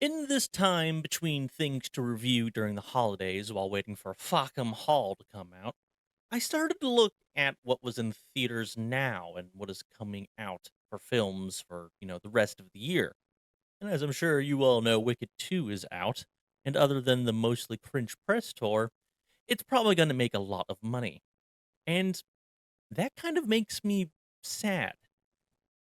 In this time between things to review during the holidays while waiting for Fackham Hall to come out, I started to look at what was in theaters now and what is coming out for films for, the rest of the year. And as I'm sure you all know, Wicked 2 is out, and other than the mostly cringe press tour, it's probably going to make a lot of money. And that kind of makes me sad.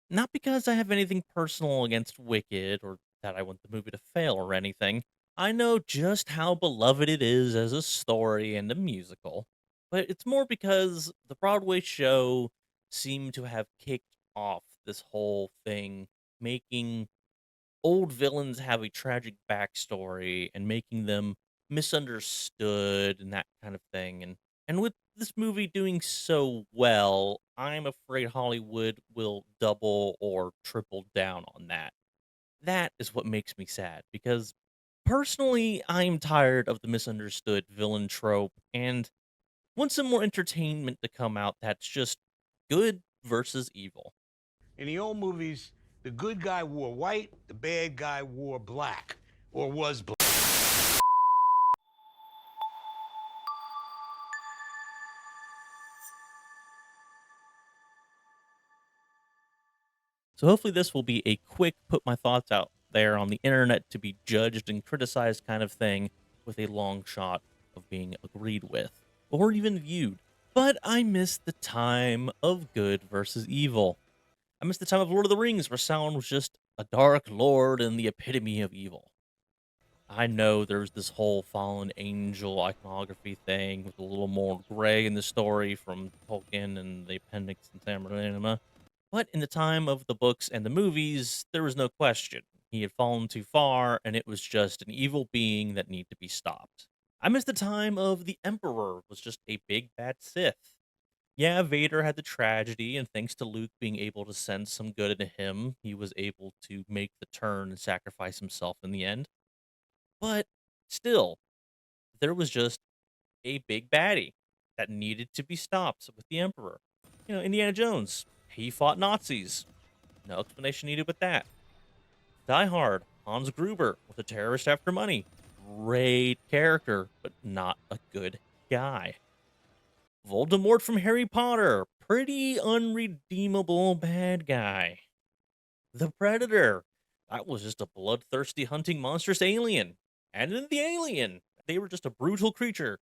Not because I have anything personal against Wicked or that I want the movie to fail or anything. I know just how beloved it is as a story and a musical, but it's more because the Broadway show seemed to have kicked off this whole thing, making old villains have a tragic backstory and making them misunderstood and that kind of thing. And with this movie doing so well, I'm afraid Hollywood will double or triple down on that. That is what makes me sad because personally, I'm tired of the misunderstood villain trope and want some more entertainment to come out that's just good versus evil. In the old movies, the good guy wore white, the bad guy wore black, or was black. So hopefully this will be a quick put my thoughts out there on the internet to be judged and criticized kind of thing with a long shot of being agreed with or even viewed. But I miss the time of good versus evil. I miss the time of Lord of the Rings where Sauron was just a dark lord and the epitome of evil. I know there's this whole fallen angel iconography thing with a little more gray in the story from Tolkien and the appendix in Samara. But in the time of the books and the movies, there was no question. He had fallen too far, and it was just an evil being that needed to be stopped. I miss the time of the Emperor was just a big bad Sith. Yeah, Vader had the tragedy, and thanks to Luke being able to sense some good into him, he was able to make the turn and sacrifice himself in the end. But still, there was just a big baddie that needed to be stopped with the Emperor. Indiana Jones, he fought Nazis. No explanation needed with that. Die Hard, Hans Gruber was a terrorist after money. Great character, but not a good guy. Voldemort from Harry Potter, pretty unredeemable bad guy. The Predator, that was just a bloodthirsty hunting monstrous alien. And in the alien, they were just a brutal creature,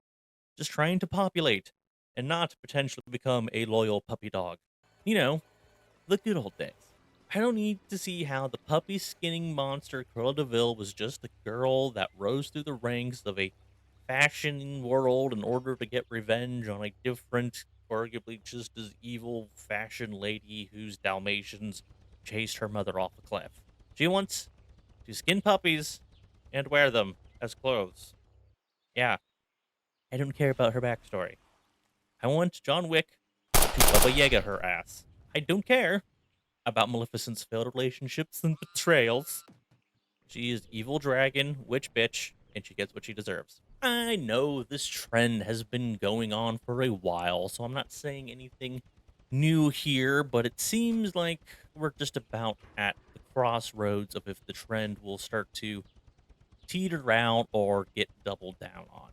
just trying to populate and not potentially become a loyal puppy dog. You know, the good old days. I don't need to see how the puppy skinning monster Cruella de Vil was just a girl that rose through the ranks of a fashioning world in order to get revenge on a different, arguably just as evil fashion lady whose Dalmatians chased her mother off a cliff. She wants to skin puppies and wear them as clothes. Yeah, I don't care about her backstory. I want John Wick to Baba Yaga her ass. I don't care about Maleficent's failed relationships and betrayals. She is evil dragon, witch bitch, and she gets what she deserves. I know this trend has been going on for a while, so I'm not saying anything new here, but it seems like we're just about at the crossroads of if the trend will start to teeter out or get doubled down on.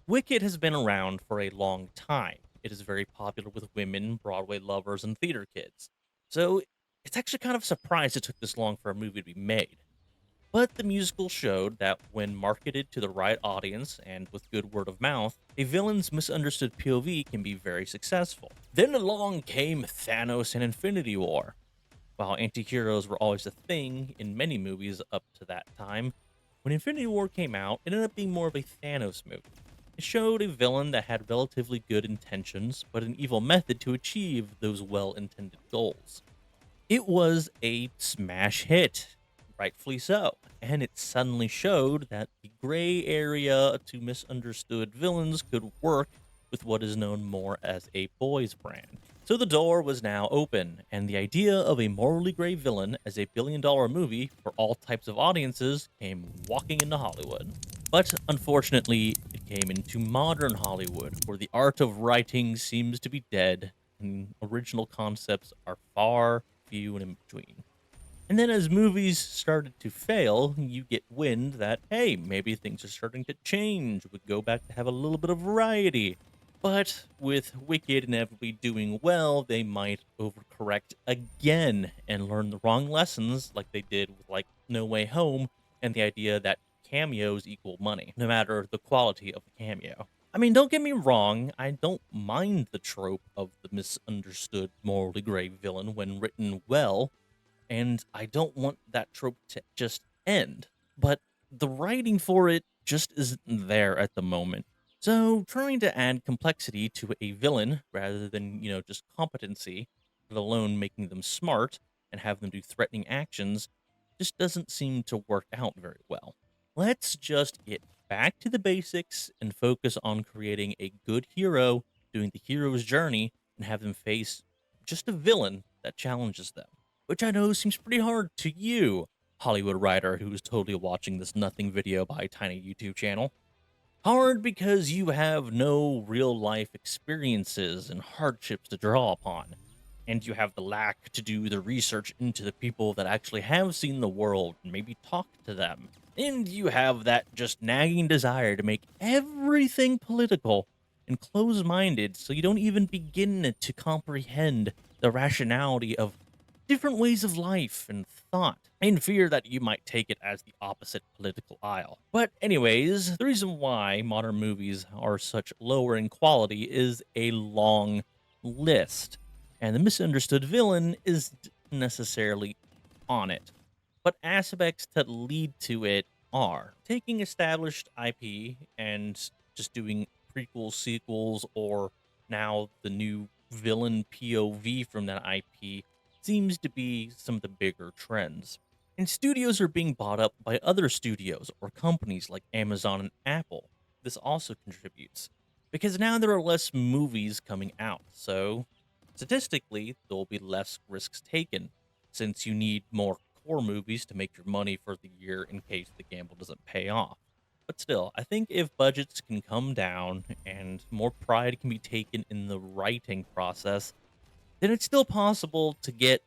Wicked has been around for a long time. It is very popular with women, Broadway lovers, and theater kids. So it's actually kind of surprised it took this long for a movie to be made. But the musical showed that when marketed to the right audience and with good word of mouth, a villain's misunderstood POV can be very successful. Then along came Thanos and Infinity War. While anti-heroes were always a thing in many movies up to that time, when Infinity War came out, it ended up being more of a Thanos movie. It showed a villain that had relatively good intentions, but an evil method to achieve those well-intended goals. It was a smash hit, rightfully so, and it suddenly showed that the gray area to misunderstood villains could work with what is known more as a boys brand. So the door was now open, and the idea of a morally gray villain as a billion-dollar movie for all types of audiences came walking into Hollywood. But unfortunately, it came into modern Hollywood, where the art of writing seems to be dead, and original concepts are far few and in between. And then as movies started to fail, you get wind that, hey, maybe things are starting to change. We go back to have a little bit of variety. But with Wicked inevitably doing well, they might overcorrect again and learn the wrong lessons like they did with like No Way Home and the idea that cameos equal money, no matter the quality of the cameo. I mean, don't get me wrong, I don't mind the trope of the misunderstood, morally gray villain when written well, and I don't want that trope to just end. But the writing for it just isn't there at the moment. So trying to add complexity to a villain rather than, just competency, let alone making them smart and have them do threatening actions, just doesn't seem to work out very well. Let's just get back to the basics and focus on creating a good hero, doing the hero's journey, and have them face just a villain that challenges them, which I know seems pretty hard to you, Hollywood writer who's totally watching this nothing video by a tiny YouTube channel. Hard because you have no real life experiences and hardships to draw upon, and you have the lack to do the research into the people that actually have seen the world and maybe talk to them. And you have that just nagging desire to make everything political and close minded so you don't even begin to comprehend the rationality of different ways of life and thought, in fear that you might take it as the opposite political aisle. But, anyways, the reason why modern movies are such lower in quality is a long list, and the misunderstood villain is necessarily on it. But aspects that lead to it are taking established IP and just doing prequels, sequels, or now the new villain POV from that IP seems to be some of the bigger trends. And studios are being bought up by other studios or companies like Amazon and Apple. This also contributes because now there are less movies coming out. So, statistically, there will be less risks taken since you need more core movies to make your money for the year in case the gamble doesn't pay off. But still, I think if budgets can come down and more pride can be taken in the writing process, then it's still possible to get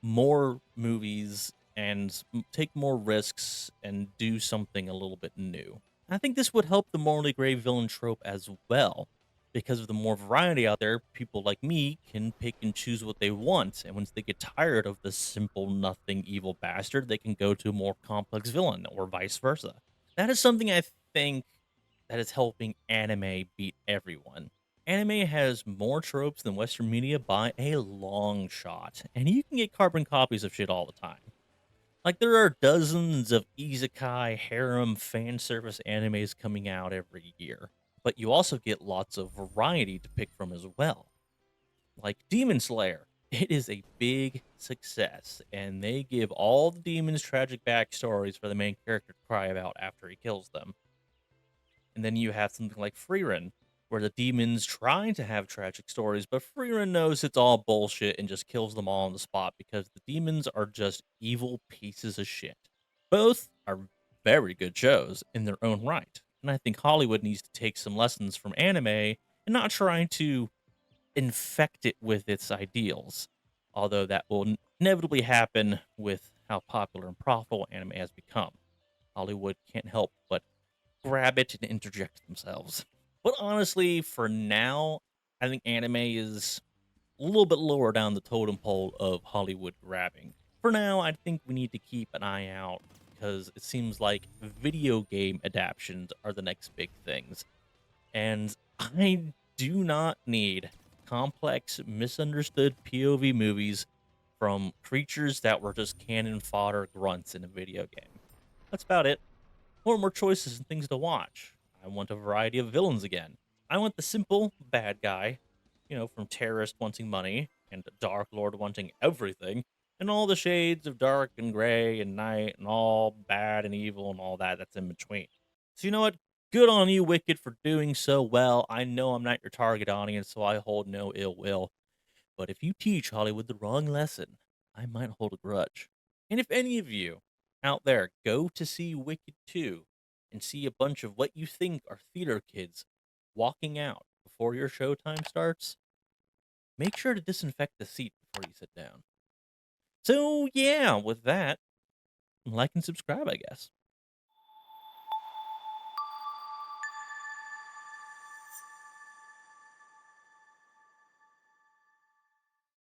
more movies and take more risks and do something a little bit new. I think this would help the morally gray villain trope as well. Because of the more variety out there, people like me can pick and choose what they want. And once they get tired of the simple, nothing evil bastard, they can go to a more complex villain or vice versa. That is something I think that is helping anime beat everyone. Anime has more tropes than Western media by a long shot, and you can get carbon copies of shit all the time. Like, there are dozens of isekai, harem, fan service animes coming out every year, but you also get lots of variety to pick from as well. Like Demon Slayer, it is a big success, and they give all the demons tragic backstories for the main character to cry about after he kills them. And then you have something like Frieren, where the demons trying to have tragic stories, but Frieren knows it's all bullshit and just kills them all on the spot because the demons are just evil pieces of shit. Both are very good shows in their own right. And I think Hollywood needs to take some lessons from anime and not trying to infect it with its ideals. Although that will inevitably happen with how popular and profitable anime has become. Hollywood can't help but grab it and interject themselves. But honestly, for now, I think anime is a little bit lower down the totem pole of Hollywood grabbing. For now, I think we need to keep an eye out because it seems like video game adaptations are the next big things. And I do not need complex, misunderstood POV movies from creatures that were just cannon fodder grunts in a video game. That's about it. More and more choices and things to watch. I want a variety of villains again. I want the simple bad guy, from terrorist wanting money and Dark Lord wanting everything, and all the shades of dark and gray and night and all bad and evil and all that's in between. So you know what? Good on you, Wicked, for doing so well. I know I'm not your target audience, so I hold no ill will. But if you teach Hollywood the wrong lesson, I might hold a grudge. And if any of you out there go to see Wicked 2 and see a bunch of what you think are theater kids walking out before your showtime starts, make sure to disinfect the seat before you sit down. So, yeah, with that, like and subscribe, I guess.